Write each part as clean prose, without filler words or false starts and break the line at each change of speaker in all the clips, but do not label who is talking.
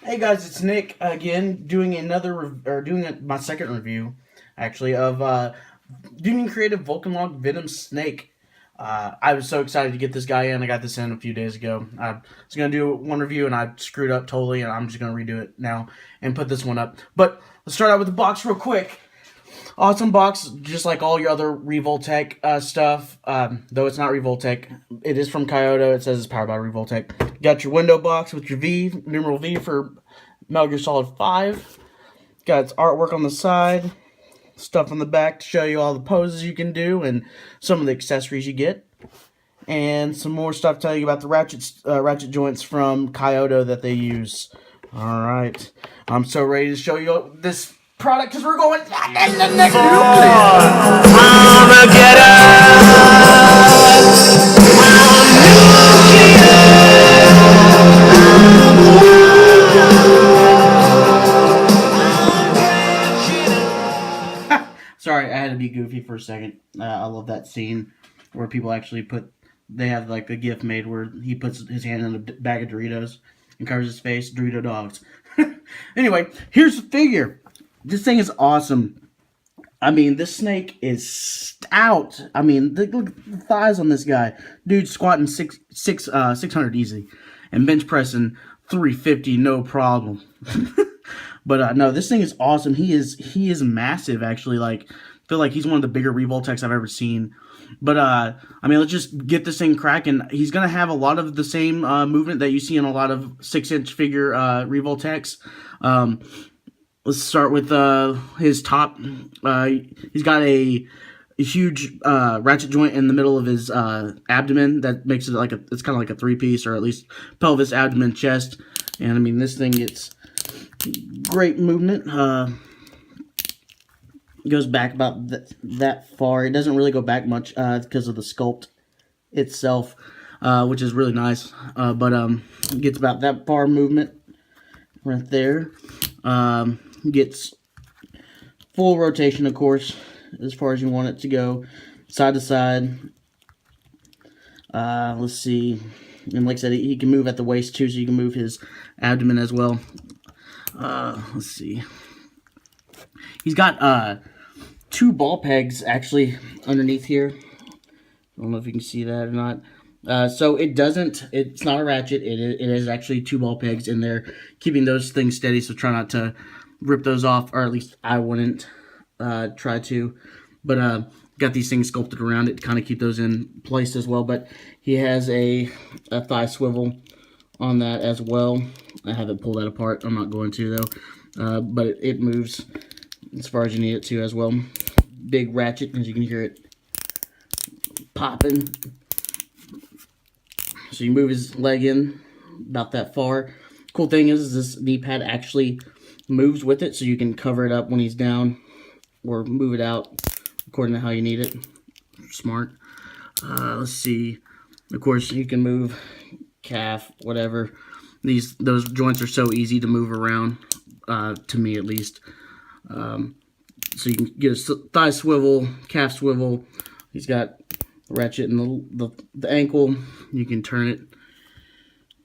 Hey guys, it's Nick again, doing my second review, actually, of Union Creative Vulcanlog Venom Snake. I was so excited to get this guy in. I got this in a few days ago. I was gonna do one review and I screwed up totally, and I'm just gonna redo it now and put this one up. But let's start out with the box real quick. Awesome box, just like all your other Revoltech stuff. Though it's not Revoltech, it is from Kyoto. It says it's powered by Revoltech. You got your window box with your V, numeral V for Metal Gear Solid 5. Got its artwork on the side, stuff on the back to show you all the poses you can do and some of the accessories you get. And some more stuff telling you about the ratchet joints from Kyoto that they use. Alright, I'm so ready to show you this product because we're going in the next Sorry, I had to be goofy for a second. I love that scene where people actually they have like a GIF made where he puts his hand in a bag of Doritos and covers his face. Dorito dogs. Anyway, here's the figure. This thing is awesome. I mean, this snake is stout. I mean, look at the thighs on this guy. Dude squatting 600 easy. And bench pressing 350, no problem. But no, this thing is awesome. He is massive, actually. Like, I feel like he's one of the bigger Revoltechs I've ever seen. But I mean, let's just get this thing cracking. He's gonna have a lot of the same movement that you see in a lot of 6-inch figure Revoltechs. Let's start with his top. He's got a huge ratchet joint in the middle of his abdomen that makes it like it's kind of like a 3-piece, or at least pelvis, abdomen, chest. And I mean, this thing gets great movement. Goes back about that far. It doesn't really go back much because of the sculpt itself, which is really nice. But it gets about that far movement right there. Gets full rotation, of course, as far as you want it to go, side to side. Let's see. And like I said, he can move at the waist too, so you can move his abdomen as well. Let's see. He's got 2 ball pegs actually underneath here. I don't know if you can see that or not. So it's not a ratchet. It is actually 2 ball pegs in there, keeping those things steady. So try not to rip those off, or at least I wouldn't try to. But got these things sculpted around it to kind of keep those in place as well. But he has a thigh swivel on that as well. I haven't pulled that apart. I'm not going to though. But it moves as far as you need it to as well. Big ratchet, as you can hear it popping. So you move his leg in about that far. Cool thing is this knee pad actually moves with it, so you can cover it up when he's down or move it out according to how you need it. Smart. Let's see. Of course, you can move calf, whatever. Those joints are so easy to move around, to me at least. So you can get a thigh swivel, calf swivel. He's got ratchet in the ankle. You can turn it,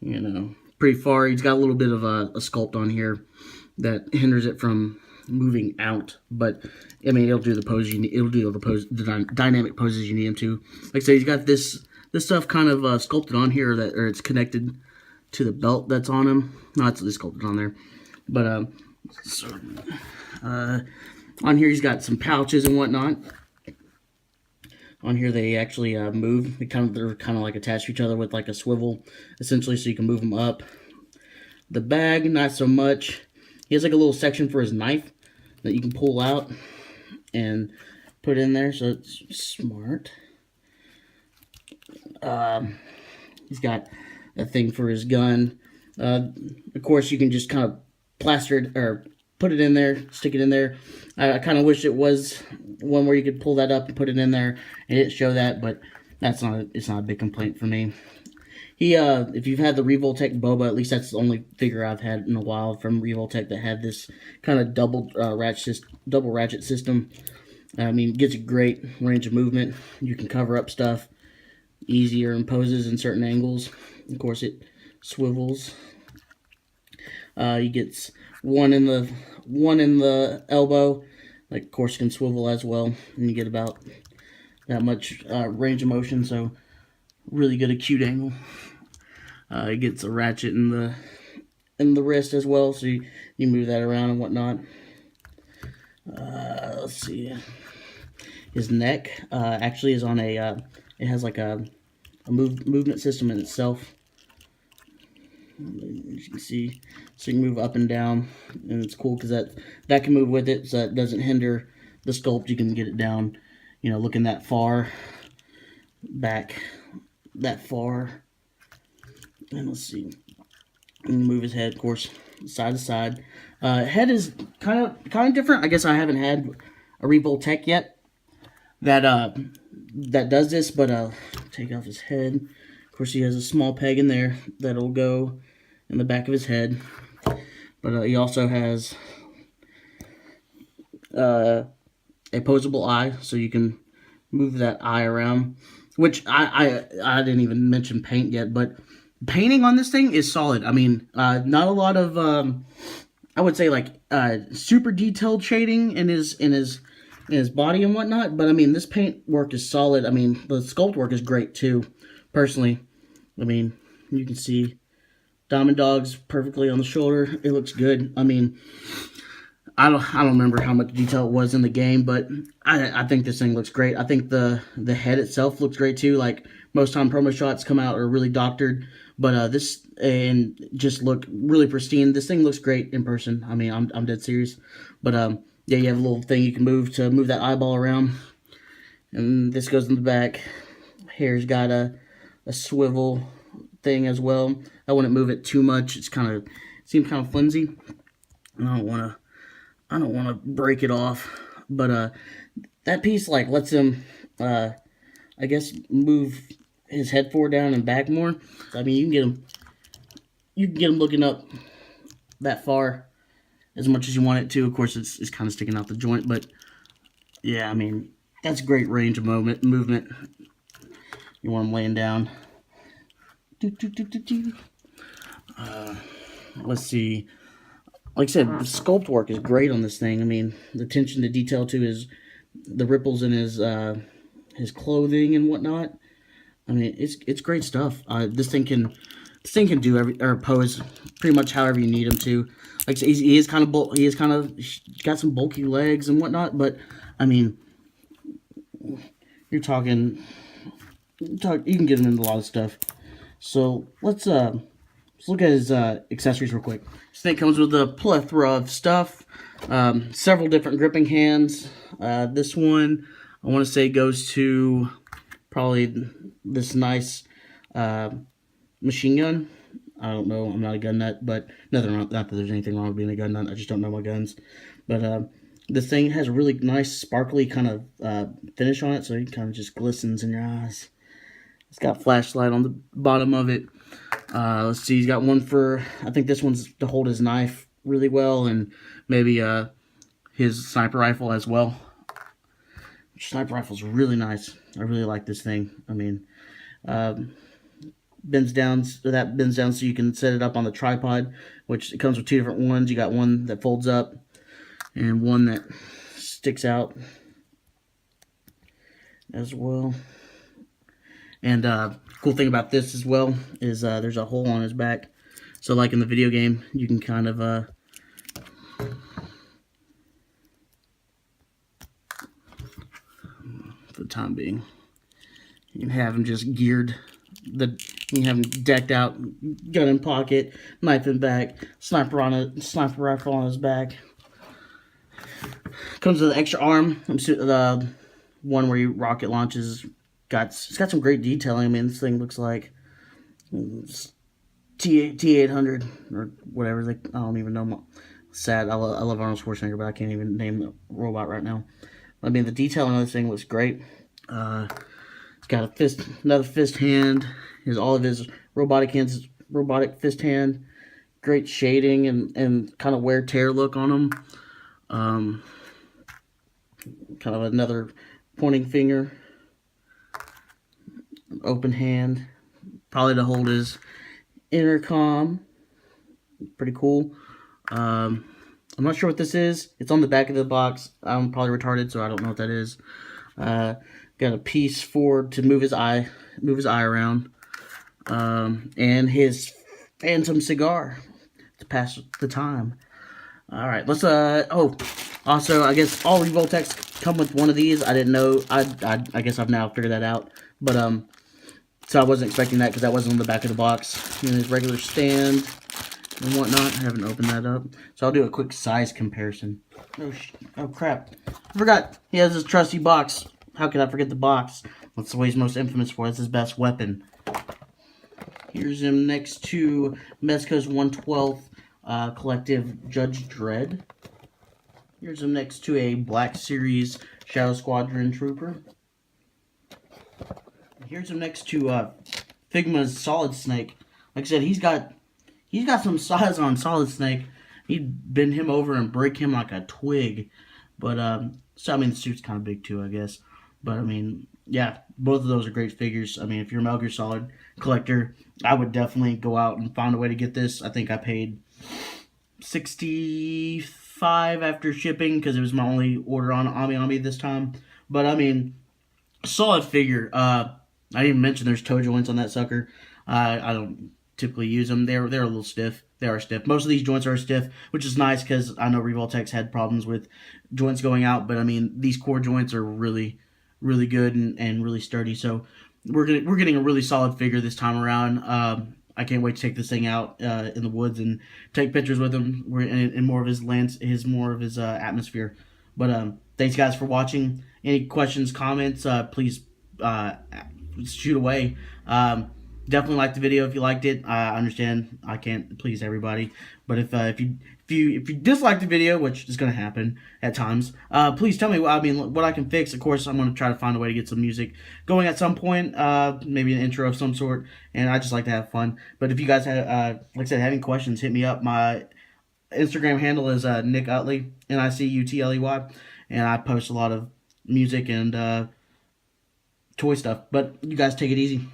you know, pretty far. He's got a little bit of a sculpt on here that hinders it from moving out. But I mean, it'll do the pose you need. It'll do the dynamic poses you need him to. Like I say, he's got this stuff kind of sculpted on here, or it's connected to the belt that's on him. No, it's sculpted on there. But on here he's got some pouches and whatnot. On here they actually move. They're kind of like attached to each other with like a swivel, essentially, so you can move them up. The bag, not so much. He has like a little section for his knife that you can pull out and put in there, so it's smart. He's got a thing for his gun. Of course, you can just kind of plaster it or put it in there, stick it in there. I kind of wish it was one where you could pull that up and put it in there. It didn't show that, but it's not a big complaint for me. If you've had the Revoltech Boba, at least that's the only figure I've had in a while from Revoltech that had this kind of double ratchet system. I mean, it gives a great range of movement. You can cover up stuff easier in poses in certain angles. Of course, it swivels. He gets one in the elbow. Like, of course, can swivel as well, and you get about that much range of motion. So really good acute angle. He gets a ratchet in the wrist as well, so you move that around and whatnot. Let's see. His neck actually is on a. It has like a movement system in itself. As you can see, so you can move up and down, and it's cool because that can move with it, so it doesn't hinder the sculpt. You can get it down, looking that far back, that far. And let's see, and move his head, of course, side to side. Head is kind of different. I guess I haven't had a Revoltech yet that does this, but take off his head. Of course, he has a small peg in there that'll go in the back of his head. But he also has a posable eye, so you can move that eye around. Which I didn't even mention paint yet, but painting on this thing is solid. I mean, not a lot of I would say like super detailed shading in his body and whatnot, but I mean, this paint work is solid. I mean, the sculpt work is great too, personally. I mean, you can see Diamond Dog's perfectly on the shoulder. It looks good. I mean, I don't remember how much detail it was in the game, but I think this thing looks great. I think the head itself looks great too. Like, most time promo shots come out are really doctored, but this and just look really pristine. This thing looks great in person. I mean, I'm dead serious. But yeah, you have a little thing you can move to move that eyeball around, and this goes in the back. Hair's got a swivel thing as well. I wouldn't move it too much. It seems kind of flimsy, and I don't want to break it off. But that piece like lets him, I guess, move his head forward, down, and back more. I mean, you can get him looking up that far as much as you want it to. Of course, it's kind of sticking out the joint, but yeah, I mean, that's great range of movement. You want him laying down. Let's see. Like I said, the sculpt work is great on this thing. I mean, the attention to detail to the ripples in his clothing and whatnot. I mean, it's great stuff. This thing can do or pose pretty much however you need him to. Like, he is kind of got some bulky legs and whatnot, but I mean, you can get him into a lot of stuff. So let's look at his accessories real quick. Snake comes with a plethora of stuff, several different gripping hands. This one, I want to say, goes to probably this nice machine gun. I don't know, I'm not a gun nut, but nothing wrong, not that there's anything wrong with being a gun nut, I just don't know my guns. But this thing has a really nice sparkly kind of finish on it, so it kind of just glistens in your eyes. It's got flashlight on the bottom of it. Let's see, he's got one for, I think this one's to hold his knife really well, and maybe his sniper rifle as well. Sniper rifle's really nice. I really like this thing. I mean, bends down so you can set it up on the tripod, which it comes with two different ones. You got one that folds up and one that sticks out as well. And cool thing about this as well is there's a hole on his back. So like in the video game, you can kind of for the time being, you can have him just geared. You can have him decked out, gun in pocket, knife in back, sniper rifle on his back. Comes with an extra arm. The one where you rocket launches. It's got some great detailing. I mean, this thing looks like T-800 or whatever. I don't even know. Sad. I love Arnold Schwarzenegger, but I can't even name the robot right now. I mean, the detailing on this thing looks great. It's got another fist hand. All of his robotic fist hand. Great shading and kind of wear tear look on them. Kind of another pointing finger. Open hand, probably to hold his intercom. Pretty cool. I'm not sure what this is. It's on the back of the box. I'm probably retarded, so I don't know what that is. Got a piece to move his eye around, and his phantom cigar to pass the time. All right, let's oh, also I guess all Revoltechs come with one of these. I didn't know. I guess I've now figured that out. But so I wasn't expecting that because that wasn't on the back of the box. And his regular stand and whatnot. I haven't opened that up, so I'll do a quick size comparison. Oh crap! I forgot he has his trusty box. How could I forget the box? That's what he's most infamous for. It's his best weapon. Here's him next to Mezco's 112th Collective Judge Dredd. Here's him next to a Black Series Shadow Squadron Trooper. Here's him next to Figma's Solid Snake. Like I said, he's got some size on Solid Snake. He'd bend him over and break him like a twig. But so I mean the suit's kind of big too, I guess. But I mean, yeah, both of those are great figures. I mean, if you're a Metal Gear Solid collector, I would definitely go out and find a way to get this. I think I paid $65 after shipping because it was my only order on Ami this time. But I mean, solid figure. I didn't even mention there's toe joints on that sucker. I don't typically use them. They're a little stiff. They are stiff. Most of these joints are stiff, which is nice because I know Revoltech's had problems with joints going out. But I mean, these core joints are really good and really sturdy. So we're getting a really solid figure this time around. I can't wait to take this thing out in the woods and take pictures with him. We're in more of his atmosphere. But thanks guys for watching. Any questions, comments, please shoot away. Definitely like the video if you liked it. I understand I can't please everybody, but if you dislike the video, which is going to happen at times, please tell me what I can fix. Of course, I'm going to try to find a way to get some music going at some point, maybe an intro of some sort, and I just like to have fun. But if you guys have, like I said, have any questions, hit me up. My Instagram handle is Nick Utley, NICUTLEY, and I post a lot of music and toy stuff. But you guys take it easy.